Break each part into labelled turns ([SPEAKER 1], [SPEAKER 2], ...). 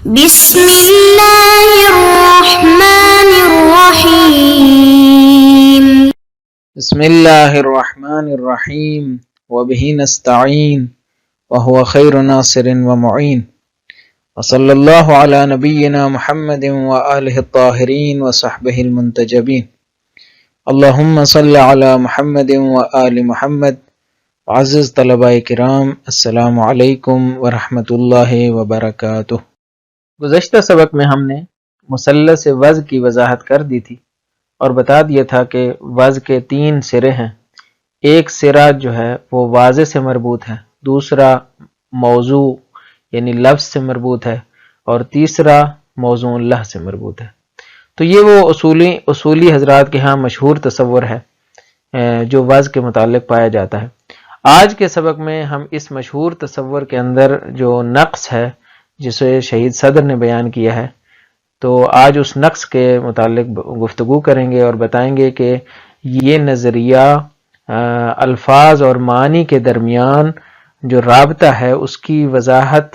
[SPEAKER 1] بسم الله الرحمن الرحيم.
[SPEAKER 2] بسم الله الرحمن الرحيم وبه نستعين وهو خير ناصر ومعين وصلى الله على نبينا محمد وآله الطاهرين وصحبه المنتجبين. اللهم صل على محمد وآل محمد. عزیز طلباء کرام، السلام علیکم ورحمۃ اللہ وبرکاتہ۔ گزشتہ سبق میں ہم نے مثلث وضع کی وضاحت کر دی تھی اور بتا دیا تھا کہ وضع کے 3 سرے ہیں۔ ایک سرا جو ہے وہ واضح سے مربوط ہے، دوسرا موضوع یعنی لفظ سے مربوط ہے، اور تیسرا موضوع اللہ سے مربوط ہے۔ تو یہ وہ اصولی حضرات کے ہاں مشہور تصور ہے جو وضع کے متعلق پایا جاتا ہے۔ آج کے سبق میں ہم اس مشہور تصور کے اندر جو نقص ہے جسے شہید صدر نے بیان کیا ہے، تو آج اس نقص کے متعلق گفتگو کریں گے اور بتائیں گے کہ یہ نظریہ الفاظ اور معنی کے درمیان جو رابطہ ہے اس کی وضاحت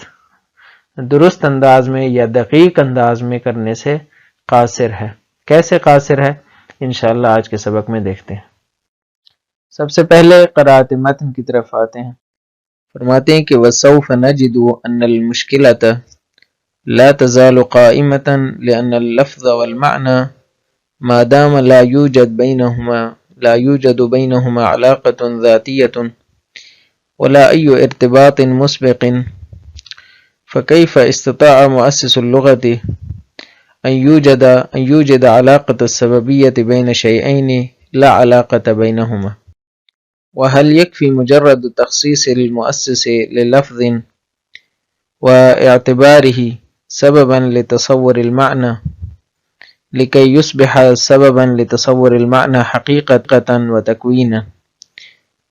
[SPEAKER 2] درست انداز میں یا دقیق انداز میں کرنے سے قاصر ہے۔ کیسے قاصر ہے انشاءاللہ آج کے سبق میں دیکھتے ہیں۔ سب سے پہلے قرأت متن کی طرف آتے ہیں۔ فرماتے ہیں کہ وَسَوْفَ نَجِدُ أَنَّ الْمُشْكِلَةَ لَا تَزَالُ قَائِمَةً لِأَنَّ اللَّفْظَ وَالْمَعْنَى مَا دَامَ لَا يُوجَدُ بَيْنَهُمَا عَلَاقَةٌ ذَاتِيَّةٌ وَلَا أَيُّ ارْتِبَاطٍ مُسْبِقٍ فَكَيْفَ اسْتَطَاعَ مُؤَسِّسُ اللُّغَةِ أَن يوجد علاقة السببية بين شيئين لا علاقة بينهما؟ وهل يكفي مجرد تخصيص المؤسس للفظ واعتباره سببا لتصور المعنى لكي يصبح سببا لتصور المعنى حقيقة وتكوينا؟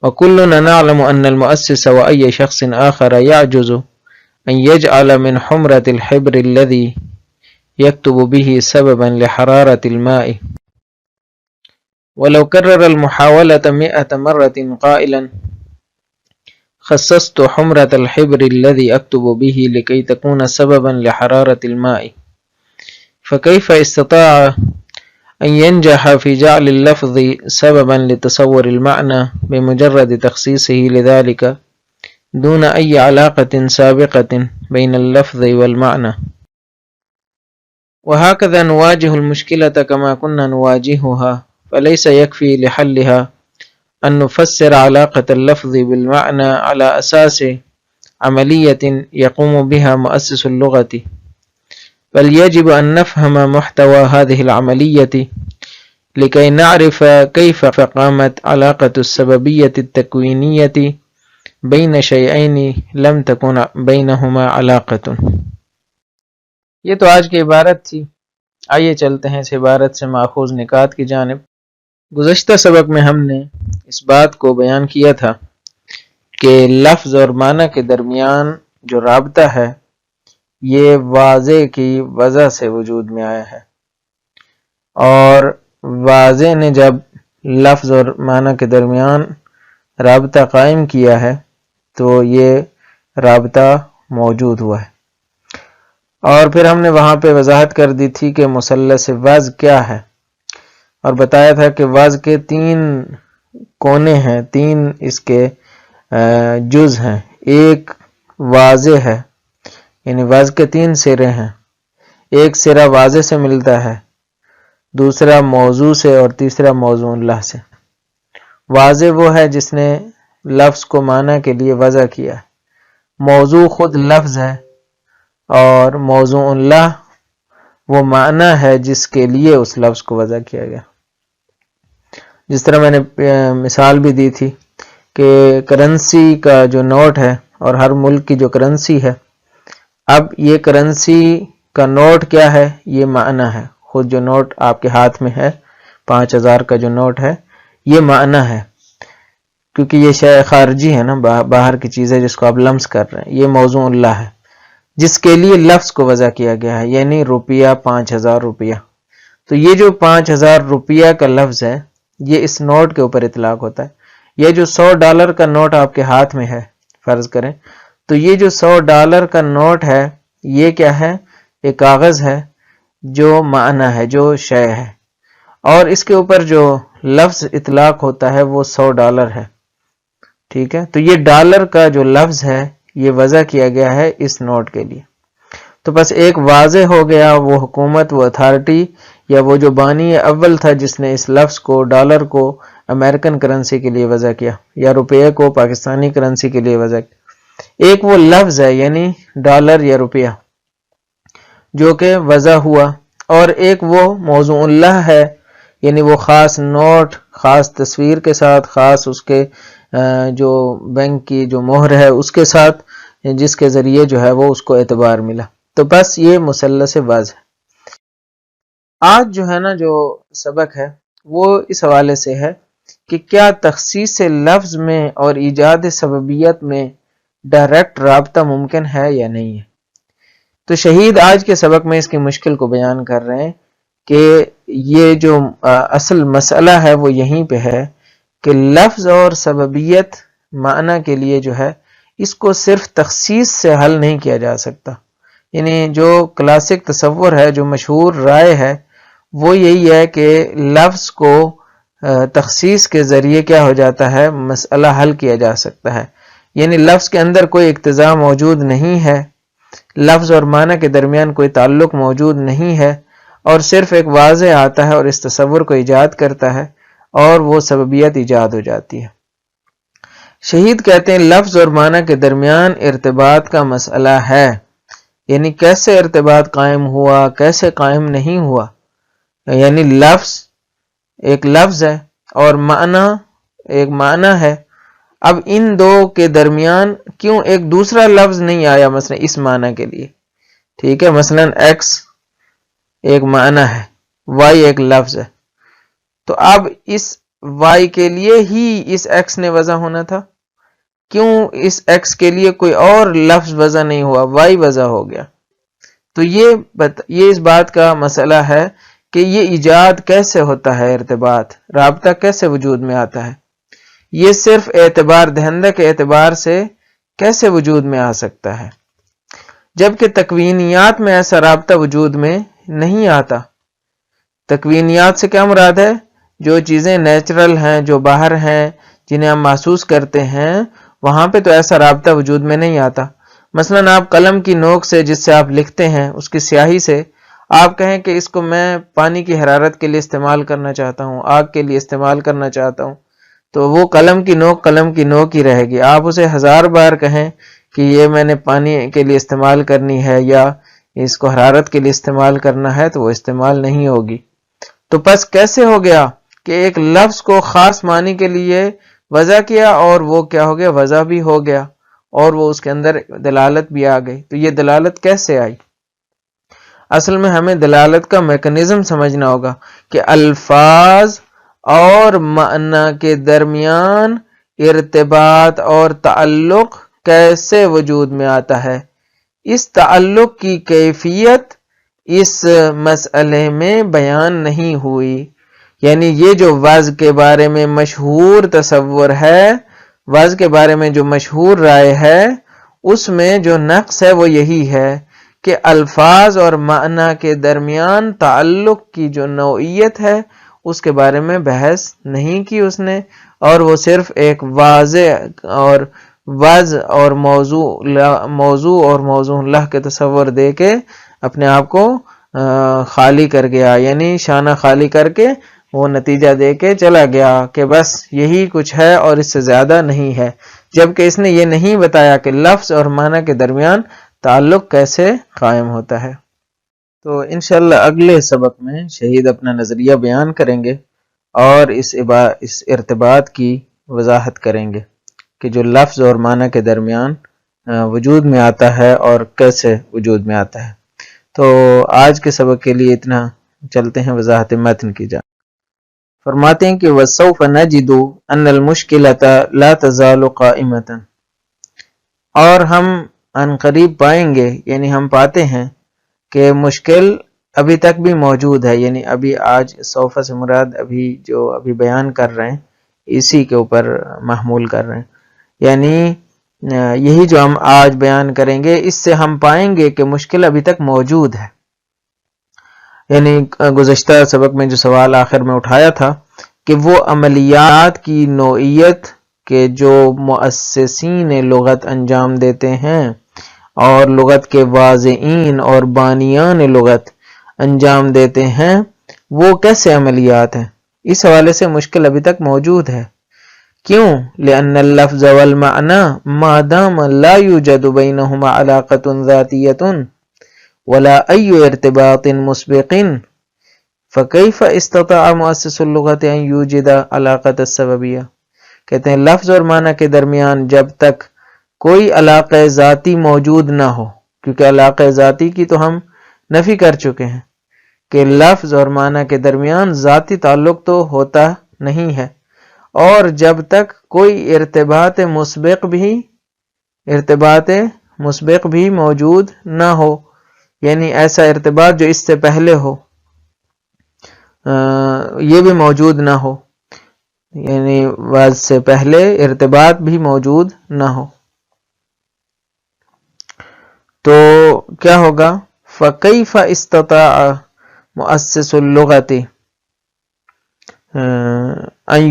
[SPEAKER 2] وكلنا نعلم أن المؤسس وأي شخص آخر يعجز أن يجعل من حمرة الحبر الذي يكتب به سببا لحرارة الماء، ولو كرر المحاولة 100 مرة قائلا خصصت حمرة الحبر الذي أكتب به لكي تكون سببا لحرارة الماء، فكيف استطاع أن ينجح في جعل اللفظ سببا لتصور المعنى بمجرد تخصيصه لذلك دون أي علاقة سابقة بين اللفظ والمعنى؟ وهكذا نواجه المشكلة كما كنا نواجهها، فليس يكفي لحلها أن نفسر علاقة اللفظ بالمعنى على أساس عملية يقوم بها مؤسس اللغة، بل يجب أن نفهم محتوى هذه العملية لكي نعرف كيف قامت علاقة السببية التكوينية بين شيئين لم تكن بينهما علاقة۔ یہ تو آج کی عبارت تھی، آئیے چلتے ہیں اس عبارت سے ماخوذ نکات کی جانب۔ گزشتہ سبق میں ہم نے اس بات کو بیان کیا تھا کہ لفظ اور معنی کے درمیان جو رابطہ ہے یہ واضح کی وضع سے وجود میں آیا ہے، اور واضح نے جب لفظ اور معنی کے درمیان رابطہ قائم کیا ہے تو یہ رابطہ موجود ہوا ہے۔ اور پھر ہم نے وہاں پہ وضاحت کر دی تھی کہ مثلث وضع کیا ہے، اور بتایا تھا کہ وضع کے 3 کونے ہیں، 3 اس کے جز ہیں۔ ایک واضح ہے، یعنی وضع کے 3 سرے ہیں، ایک سرا واضح سے ملتا ہے، دوسرا موضوع سے، اور تیسرا موضوع اللہ سے۔ واضح وہ ہے جس نے لفظ کو معنی کے لیے وضع کیا ہے، موضوع خود لفظ ہے، اور موضوع اللہ وہ معنی ہے جس کے لیے اس لفظ کو وضع کیا گیا۔ جس طرح میں نے مثال بھی دی تھی کہ کرنسی کا جو نوٹ ہے اور ہر ملک کی جو کرنسی ہے، اب یہ کرنسی کا نوٹ کیا ہے؟ یہ معنی ہے، خود جو نوٹ آپ کے ہاتھ میں ہے 5000 کا جو نوٹ ہے یہ معنی ہے، کیونکہ یہ شے خارجی ہے نا، باہر کی چیز ہے جس کو آپ لمس کر رہے ہیں۔ یہ موضوع اللہ ہے جس کے لیے لفظ کو وضع کیا گیا ہے، یعنی روپیہ، 5000 روپیہ۔ تو یہ جو 5000 روپیہ کا لفظ ہے یہ اس نوٹ کے اوپر اطلاق ہوتا ہے۔ یہ جو $100 کا نوٹ آپ کے ہاتھ میں ہے فرض کریں، تو یہ جو $100 کا نوٹ ہے یہ کیا ہے؟ ایک کاغذ ہے جو معنی ہے، جو شے ہے، اور اس کے اوپر جو لفظ اطلاق ہوتا ہے وہ $100 ہے. ٹھیک ہے، تو یہ ڈالر کا جو لفظ ہے یہ وضع کیا گیا ہے اس نوٹ کے لیے. تو بس ایک واضح ہو گیا وہ حکومت، وہ اتھارٹی یا وہ جو بانی اول تھا جس نے اس لفظ کو، ڈالر کو امریکن کرنسی کے لیے وضع کیا یا روپیہ کو پاکستانی کرنسی کے لیے وضع کیا. ایک وہ لفظ ہے یعنی ڈالر یا روپیہ جو کہ وضع ہوا، اور ایک وہ موضوع اللہ ہے یعنی وہ خاص نوٹ، خاص تصویر کے ساتھ، خاص اس کے جو بینک کی جو مہر ہے اس کے ساتھ، جس کے ذریعے جو ہے وہ اس کو اعتبار ملا. تو بس یہ مثلث وضع ہے. آج جو ہے نا جو سبق ہے وہ اس حوالے سے ہے کہ کیا تخصیص لفظ میں اور ایجاد سببیت میں ڈائریکٹ رابطہ ممکن ہے یا نہیں ہے. تو شہید آج کے سبق میں اس کی مشکل کو بیان کر رہے ہیں کہ یہ جو اصل مسئلہ ہے وہ یہیں پہ ہے کہ لفظ اور سببیت معنی کے لیے جو ہے اس کو صرف تخصیص سے حل نہیں کیا جا سکتا. یعنی جو کلاسک تصور ہے، جو مشہور رائے ہے، وہ یہی ہے کہ لفظ کو تخصیص کے ذریعے کیا ہو جاتا ہے، مسئلہ حل کیا جا سکتا ہے. یعنی لفظ کے اندر کوئی اقتضا موجود نہیں ہے، لفظ اور معنی کے درمیان کوئی تعلق موجود نہیں ہے، اور صرف ایک واضح آتا ہے اور اس تصور کو ایجاد کرتا ہے اور وہ سببیت ایجاد ہو جاتی ہے. شہید کہتے ہیں لفظ اور معنی کے درمیان ارتباط کا مسئلہ ہے. یعنی کیسے ارتباط قائم ہوا، کیسے قائم نہیں ہوا. یعنی لفظ ایک لفظ ہے اور معنی ایک معنی ہے. اب ان دو کے درمیان کیوں ایک دوسرا لفظ نہیں آیا مثلا اس معنی کے لیے. ٹھیک ہے، مثلا ایکس ایک معنی ہے، وائی ایک لفظ ہے، تو اب اس وائی کے لیے ہی اس ایکس نے وضع ہونا تھا. کیوں اس ایکس کے لیے کوئی اور لفظ وضع نہیں ہوا، وائی وضع ہو گیا. تو یہ اس بات کا مسئلہ ہے کہ یہ ایجاد کیسے ہوتا ہے، ارتباط رابطہ کیسے وجود میں آتا ہے. یہ صرف اعتبار دہندہ کے اعتبار سے کیسے وجود میں آ سکتا ہے، جبکہ تکوینیات میں ایسا رابطہ وجود میں نہیں آتا. تکوینیات سے کیا مراد ہے؟ جو چیزیں نیچرل ہیں، جو باہر ہیں، جنہیں ہم محسوس کرتے ہیں، وہاں پہ تو ایسا رابطہ وجود میں نہیں آتا. مثلا آپ قلم کی نوک سے جس سے آپ لکھتے ہیں، اس کی سیاہی سے آپ کہیں کہ اس کو میں پانی کی حرارت کے لیے استعمال کرنا چاہتا ہوں، آگ کے لیے استعمال کرنا چاہتا ہوں، تو وہ قلم کی نوک ہی رہے گی. آپ اسے 1000 بار کہیں کہ یہ میں نے پانی کے لیے استعمال کرنی ہے یا اس کو حرارت کے لیے استعمال کرنا ہے، تو وہ استعمال نہیں ہوگی. تو پس کیسے ہو گیا کہ ایک لفظ کو خاص معنی کے لیے وضع کیا اور وہ کیا ہو گیا، وضع بھی ہو گیا، اور وہ اس کے اندر دلالت بھی آ گئی. تو یہ دلالت کیسے آئی؟ اصل میں ہمیں دلالت کا میکنزم سمجھنا ہوگا کہ الفاظ اور معنی کے درمیان ارتباط اور تعلق کیسے وجود میں آتا ہے. اس تعلق کی کیفیت اس مسئلے میں بیان نہیں ہوئی. یعنی یہ جو وضع کے بارے میں مشہور تصور ہے، وضع کے بارے میں جو مشہور رائے ہے، اس میں جو نقص ہے وہ یہی ہے کہ الفاظ اور معنی کے درمیان تعلق کی جو نوعیت ہے اس کے بارے میں بحث نہیں کی اس نے، اور وہ صرف ایک واضح اور وضع اور موضوع اور موضوع اللہ کے تصور دے کے اپنے آپ کو خالی کر گیا. یعنی شانہ خالی کر کے وہ نتیجہ دے کے چلا گیا کہ بس یہی کچھ ہے اور اس سے زیادہ نہیں ہے، جبکہ اس نے یہ نہیں بتایا کہ لفظ اور معنی کے درمیان تعلق کیسے قائم ہوتا ہے. تو انشاءاللہ اگلے سبق میں شہید اپنا نظریہ بیان کریں گے اور اس ارتباط کی وضاحت کریں گے کہ جو لفظ اور معنی کے درمیان وجود میں آتا ہے اور کیسے وجود میں آتا ہے. تو آج کے سبق کے لیے اتنا، چلتے ہیں وضاحت متن کی جانب. فرماتے ہیں کہ وَسَوْفَ نَجِدُ أَنَّ الْمُشْكِلَةَ لَا تَزَالُ قَائِمَةً، اور ہم عنقریب پائیں گے، یعنی ہم پاتے ہیں کہ مشکل ابھی تک بھی موجود ہے. یعنی ابھی آج سوفہ سے مراد ابھی بیان کر رہے ہیں اسی کے اوپر محمول کر رہے ہیں. یعنی یہی جو ہم آج بیان کریں گے اس سے ہم پائیں گے کہ مشکل ابھی تک موجود ہے. یعنی گزشتہ سبق میں جو سوال آخر میں اٹھایا تھا کہ وہ عملیات کی نوعیت کے جو مؤسسین لغت انجام دیتے ہیں اور لغت کے واضعین اور بانیان لغت انجام دیتے ہیں وہ کیسے عملیات ہیں، اس حوالے سے مشکل ابھی تک موجود ہے۔ کیوں؟ لأن اللفظ والمعنى ما دام لا يوجد بينهما علاقة ذاتية ولا أي ارتباط مسبق فكيف استطاع مؤسس اللغة أن يوجد علاقة السببية۔ کہتے ہیں لفظ اور معنی کے درمیان جب تک کوئی علاقہ ذاتی موجود نہ ہو، کیونکہ علاقہ ذاتی کی تو ہم نفی کر چکے ہیں کہ لفظ اور معنی کے درمیان ذاتی تعلق تو ہوتا نہیں ہے، اور جب تک کوئی ارتباط مسبق بھی موجود نہ ہو، یعنی ایسا ارتباط جو اس سے پہلے ہو یہ بھی موجود نہ ہو، یعنی وضع سے پہلے ارتباط بھی موجود نہ ہو، تو کیا ہوگا؟ فَكَيْفَ اسْتَطَاعَ مؤسس اللغة ان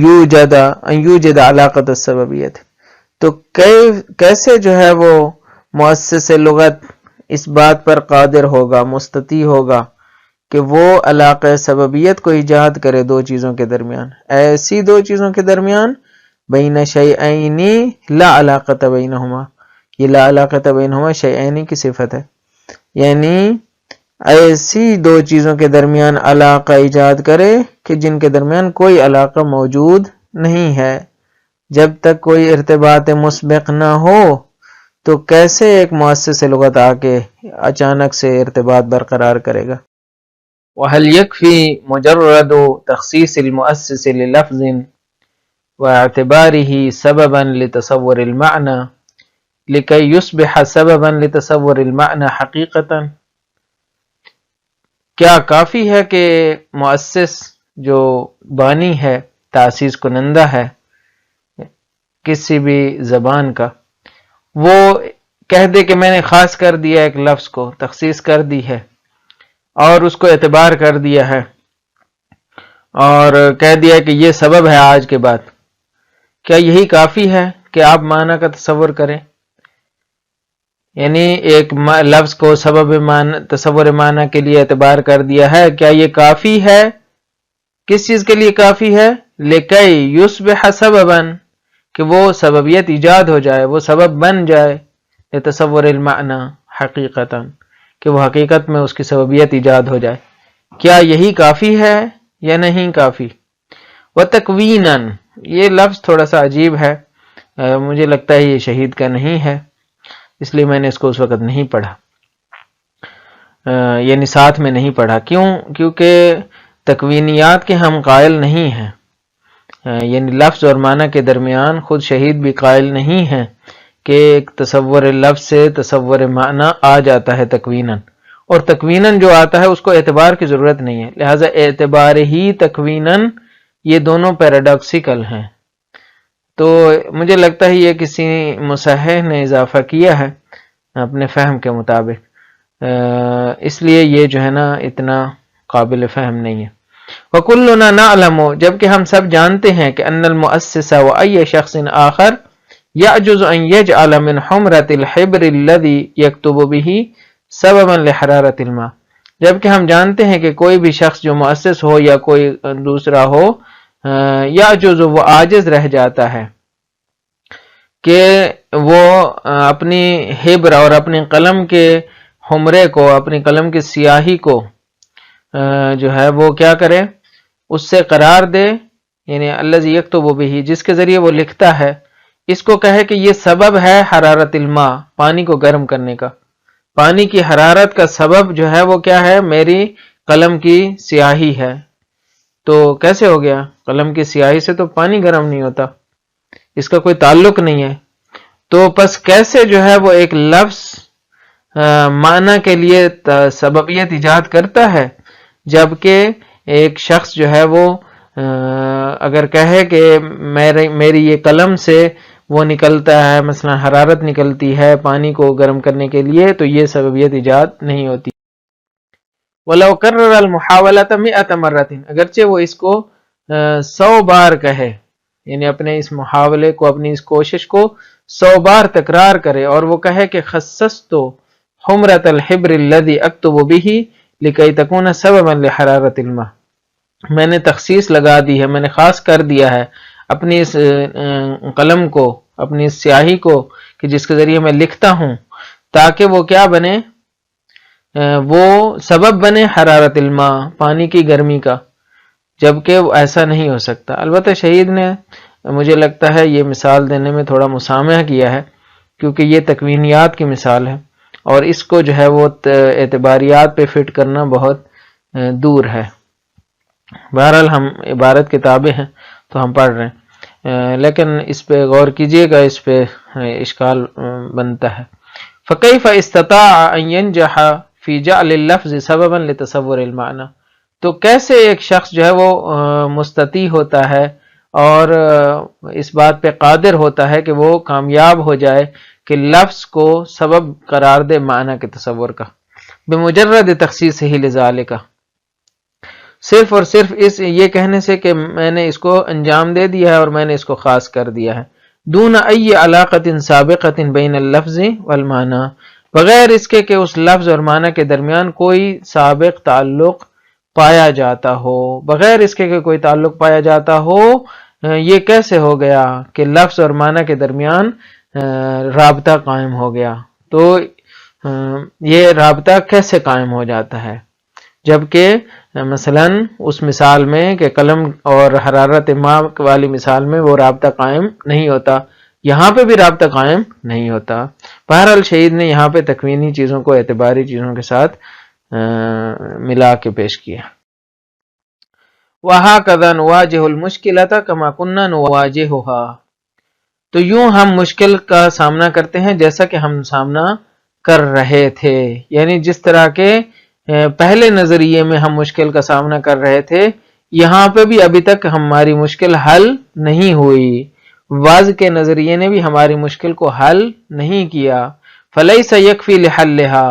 [SPEAKER 2] یوجد علاقۃ السببیت، تو کیسے جو ہے وہ مؤسس لغت اس بات پر قادر ہوگا، مستطیع ہوگا کہ وہ علاقہ سببیت کو ایجاد کرے دو چیزوں کے درمیان، ایسی دو چیزوں کے درمیان بین شیئین لا علاقۃ بینہما، یہ لا علاقۃ بینہما شیئین کی صفت ہے، یعنی ایسی دو چیزوں کے درمیان علاقہ ایجاد کرے کہ جن کے درمیان کوئی علاقہ موجود نہیں ہے۔ جب تک کوئی ارتباط مسبق نہ ہو تو کیسے ایک مؤسس لغت آ کے اچانک سے ارتباط برقرار کرے گا؟ وَهَلْ يَكْفِي مُجَرَّدُ تَخْصِيصِ الْمُؤَسِّسِ لِلَفْظٍ وَاعْتِبَارِهِ سَبَبًا لِتَصَوُّرِ الْمَعْنَى لِكَيْ يُصْبِحَ سَبَبًا لِتَصَوُّرِ الْمَعْنَى حَقِيقَةً، کیا کافی ہے کہ مؤسس جو بانی ہے، تاسیس کنندہ ہے کسی بھی زبان کا، وہ کہہ دے کہ میں نے خاص کر دیا ایک لفظ کو، تخصیص کر دی ہے اور اس کو اعتبار کر دیا ہے اور کہہ دیا کہ یہ سبب ہے آج کے بعد، کیا یہی کافی ہے کہ آپ معنی کا تصور کریں؟ یعنی ایک لفظ کو سبب تصور معنی کے لیے اعتبار کر دیا ہے، کیا یہ کافی ہے؟ کس چیز کے لیے کافی ہے؟ لِكَيْ يُصْبِحَ سَبَبًا، کہ وہ سببیت ایجاد ہو جائے، وہ سبب بن جائے، لِتَصَوُّرِ الْمَعْنَى حَقِيقَةً، کہ وہ حقیقت میں اس کی سببیت ایجاد ہو جائے۔ کیا یہی کافی ہے یا نہیں کافی؟ وَتَكْوِينًا، یہ لفظ تھوڑا سا عجیب ہے، مجھے لگتا ہے یہ شہید کا نہیں ہے، اس لیے میں نے اس کو اس وقت نہیں پڑھا، یعنی ساتھ میں نہیں پڑھا۔ کیوں؟ کیونکہ تکوینیات کے ہم قائل نہیں ہیں، یعنی لفظ اور معنی کے درمیان خود شہید بھی قائل نہیں ہیں کہ ایک تصور لفظ سے تصور معنی آ جاتا ہے تکویناً، اور تکویناً جو آتا ہے اس کو اعتبار کی ضرورت نہیں ہے، لہٰذا اعتبار ہی تکویناً یہ دونوں پیراڈاکسیکل ہیں۔ تو مجھے لگتا ہے یہ کسی مصحح نے اضافہ کیا ہے اپنے فہم کے مطابق، اس لیے یہ جو ہے نا اتنا قابل فہم نہیں ہے۔ وَكُلُّنَا نَعْلَمُ، جبکہ ہم سب جانتے ہیں کہ أَنَّ الْمُؤَسِّسَ وَأَيَّ شَخْصٍ آخر يَعْجُزُ أَن يَجْعَلَ مِنْ حُمْرَةِ الْحِبْرِ الَّذِي يَكْتُبُ بِهِ سَبَبًا لِحَرَارَةِ الْمَاءِ، جبکہ ہم جانتے ہیں کہ کوئی بھی شخص جو مؤسس ہو یا کوئی دوسرا ہو، یعجز، وہ عاجز رہ جاتا ہے کہ وہ اپنی حبر اور اپنی قلم کے حمرے کو، اپنی قلم کی سیاہی کو جو ہے وہ کیا کرے، اس سے قرار دے، یعنی الذی یکتب بہ، جس کے ذریعے وہ لکھتا ہے، اس کو کہے کہ یہ سبب ہے حرارت الماء، پانی کو گرم کرنے کا، پانی کی حرارت کا سبب جو ہے وہ کیا ہے، میری قلم کی سیاہی ہے۔ تو کیسے ہو گیا؟ قلم کی سیاہی سے تو پانی گرم نہیں ہوتا، اس کا کوئی تعلق نہیں ہے۔ تو پس کیسے جو ہے وہ ایک لفظ معنی کے لیے سببیت ایجاد کرتا ہے، جبکہ ایک شخص جو ہے وہ اگر کہے کہ میری یہ قلم سے وہ نکلتا ہے، مثلا حرارت نکلتی ہے پانی کو گرم کرنے کے لیے، تو یہ سببیت ایجاد نہیں ہوتی۔ وَلَوْ كَرَّرَ الْمُحَاوَلَةَ 100 مرة، اگرچہ وہ اس کو 100 بار کہے، یعنی اپنے اس محاولے کو، اپنی اس کوشش کو 100 بار تکرار کرے، اور وہ کہے کہ خصصت حمرة الحبر الذي اكتب به لكي تكون سببا لحرارة الماء، میں نے تخصیص لگا دی ہے، میں نے خاص کر دیا ہے اپنی اس قلم کو، اپنی اس سیاہی کو، کہ جس کے ذریعے میں لکھتا ہوں، تاکہ وہ کیا بنے، وہ سبب بنے حرارت الماء، پانی کی گرمی کا، جبکہ ایسا نہیں ہو سکتا۔ البتہ شہید نے مجھے لگتا ہے یہ مثال دینے میں تھوڑا مسامحہ کیا ہے، کیونکہ یہ تکوینیات کی مثال ہے، اور اس کو جو ہے وہ اعتباریات پہ فٹ کرنا بہت دور ہے۔ بہرحال ہم عبارت کتابیں ہیں تو ہم پڑھ رہے ہیں، لیکن اس پہ غور کیجئے گا، اس پہ اشکال بنتا ہے۔ فَكَيْفَ اسْتَطَاعَ أَن يَنْجَحَ فِي جَعْلِ اللَّفْظِ سَبَبًا لِتَصَوُّرِ الْمَعْنَى، تو کیسے ایک شخص جو ہے وہ مستطیع ہوتا ہے اور اس بات پہ قادر ہوتا ہے کہ وہ کامیاب ہو جائے کہ لفظ کو سبب قرار دے معنی کے تصور کا، بمجرد تخصیصہ لذالک، صرف اور صرف اس یہ کہنے سے کہ میں نے اس کو انجام دے دیا ہے اور میں نے اس کو خاص کر دیا ہے، دون ای علاقۃ سابقۃ بین اللفظ والمعنی، بغیر اس کے کہ اس لفظ اور معنی کے درمیان کوئی سابق تعلق پایا جاتا ہو، بغیر اس کے کہ کوئی تعلق پایا جاتا ہو، یہ کیسے ہو گیا کہ لفظ اور معنی کے درمیان رابطہ قائم ہو گیا؟ تو یہ رابطہ کیسے قائم ہو جاتا ہے، جبکہ مثلا اس مثال میں کہ قلم اور حرارت ماء والی مثال میں وہ رابطہ قائم نہیں ہوتا، یہاں پہ بھی رابطہ قائم نہیں ہوتا۔ بہرحال شہید نے یہاں پہ تکوینی چیزوں کو اعتباری چیزوں کے ساتھ ملا کے پیش کیا۔ وَهَكَذَا نُوَاجِهُ الْمُشْكِلَةَ كَمَا كُنَّا نُوَاجِهُهَا، تو یوں ہم مشکل کا سامنا کرتے ہیں جیسا کہ ہم سامنا کر رہے تھے، یعنی جس طرح کے پہلے نظریے میں ہم مشکل کا سامنا کر رہے تھے، یہاں پہ بھی ابھی تک ہماری مشکل حل نہیں ہوئی، وعظ کے نظریے نے بھی ہماری مشکل کو حل نہیں کیا۔ فَلَيْسَ يَكْفِي لِحَلِّهَا،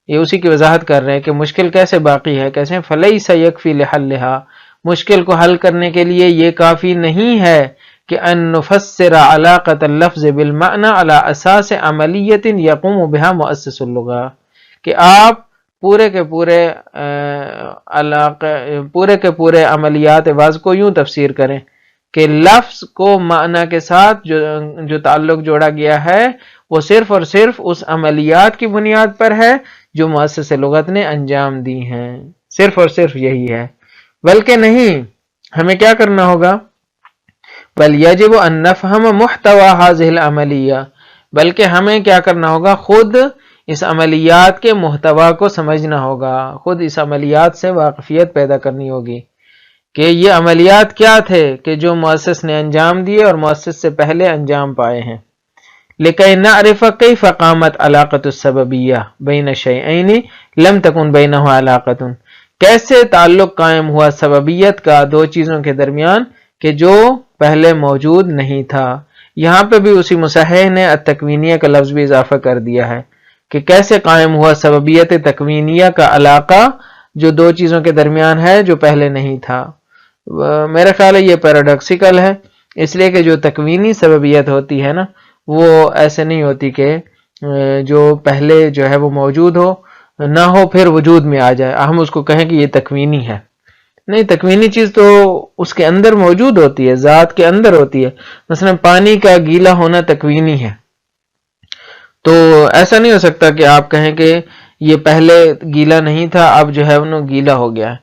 [SPEAKER 2] یہ اسی کی وضاحت کر رہے ہیں کہ مشکل کیسے باقی ہے، کیسے فَلَيْسَ يَكْفِي لِحَلِّهَا، مشکل کو حل کرنے کے لیے یہ کافی نہیں ہے کہ ان نفسر علاقۃ اللفظ بالمعنى على اساس عملیۃ یقوم بها مؤسس اللغة، کہ آپ پورے کے پورے عملیات وعظ کو یوں تفسیر کریں کہ لفظ کو معنی کے ساتھ جو تعلق جوڑا گیا ہے وہ صرف اور صرف اس عملیات کی بنیاد پر ہے جو مؤسس لغت نے انجام دی ہیں، صرف اور صرف یہی ہے، بلکہ نہیں، ہمیں کیا کرنا ہوگا، بل یجب ان نفہم محتوی هذه العملیہ، بلکہ ہمیں کیا کرنا ہوگا، خود اس عملیات کے محتوا کو سمجھنا ہوگا، خود اس عملیات سے واقفیت پیدا کرنی ہوگی کہ یہ عملیات کیا تھے کہ جو مؤسس نے انجام دیے اور مؤسس سے پہلے انجام پائے ہیں۔ لکی نعرف کیف قامت علاقۃ السببیہ بین شیئین لم تکن بینہ علاقۃ، کیسے تعلق قائم ہوا سببیت کا دو چیزوں کے درمیان کہ جو پہلے موجود نہیں تھا۔ یہاں پہ بھی اسی مصحح نے التکوینیہ کا لفظ بھی اضافہ کر دیا ہے کہ کیسے قائم ہوا سببیت تکوینیہ کا علاقہ جو دو چیزوں کے درمیان ہے جو پہلے نہیں تھا۔ میرا خیال ہے یہ پیراڈاکسیکل ہے، اس لیے کہ جو تکوینی سببیت ہوتی ہے نا وہ ایسے نہیں ہوتی کہ جو پہلے جو ہے وہ موجود ہو نہ ہو پھر وجود میں آ جائے، ہم اس کو کہیں کہ یہ تکوینی ہے، نہیں، تکوینی چیز تو اس کے اندر موجود ہوتی ہے، ذات کے اندر ہوتی ہے، مثلا پانی کا گیلا ہونا تکوینی ہے، تو ایسا نہیں ہو سکتا کہ آپ کہیں کہ یہ پہلے گیلا نہیں تھا اب جو ہے انہوں گیلا ہو گیا ہے،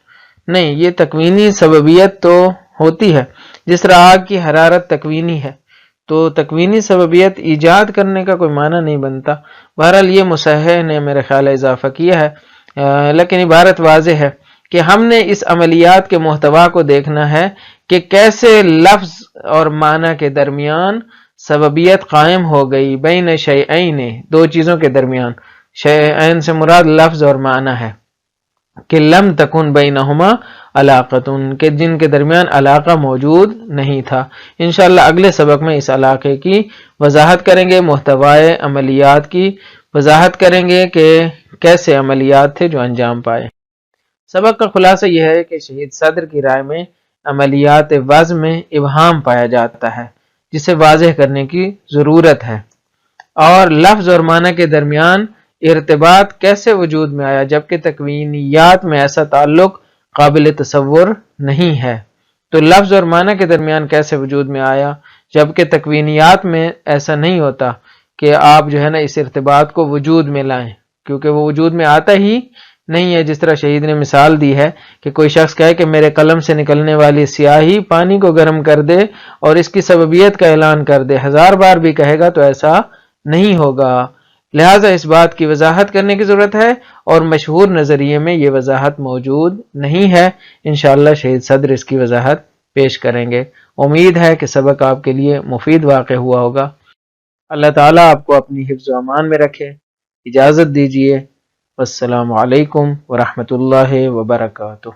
[SPEAKER 2] نہیں، یہ تکوینی سببیت تو ہوتی ہے، جس طرح آگ کی حرارت تکوینی ہے، تو تکوینی سببیت ایجاد کرنے کا کوئی معنی نہیں بنتا۔ بہرحال یہ مصحح نے میرے خیال اضافہ کیا ہے، لیکن عبارت واضح ہے کہ ہم نے اس عملیات کے محتوا کو دیکھنا ہے کہ کیسے لفظ اور معنی کے درمیان سببیت قائم ہو گئی، بین شیئین، دو چیزوں کے درمیان، شیئین سے مراد لفظ اور معنی ہے، کہ لم تکن بینہما علاقتن، کہ جن کے درمیان علاقہ موجود نہیں تھا۔ انشاءاللہ اگلے سبق میں اس علاقے کی وضاحت کریں گے، محتوائے عملیات کی وضاحت کریں گے کہ کیسے عملیات تھے جو انجام پائے۔ سبق کا خلاصہ یہ ہے کہ شہید صدر کی رائے میں عملیات وضع میں ابہام پایا جاتا ہے جسے واضح کرنے کی ضرورت ہے، اور لفظ اور معنی کے درمیان ارتباط کیسے وجود میں آیا جبکہ تکوینیات میں ایسا تعلق قابل تصور نہیں ہے۔ تو لفظ اور معنی کے درمیان کیسے وجود میں آیا جبکہ تکوینیات میں ایسا نہیں ہوتا کہ آپ جو ہے نا اس ارتباط کو وجود میں لائیں، کیونکہ وہ وجود میں آتا ہی نہیں ہے۔ جس طرح شہید نے مثال دی ہے کہ کوئی شخص کہے کہ میرے قلم سے نکلنے والی سیاہی پانی کو گرم کر دے اور اس کی سببیت کا اعلان کر دے، 1000 بار بھی کہے گا تو ایسا نہیں ہوگا۔ لہٰذا اس بات کی وضاحت کرنے کی ضرورت ہے، اور مشہور نظریے میں یہ وضاحت موجود نہیں ہے۔ انشاءاللہ شہید صدر اس کی وضاحت پیش کریں گے۔ امید ہے کہ سبق آپ کے لیے مفید واقع ہوا ہوگا۔ اللہ تعالیٰ آپ کو اپنی حفظ و امان میں رکھے۔ اجازت دیجیے، السلام علیکم ورحمۃ اللہ وبرکاتہ۔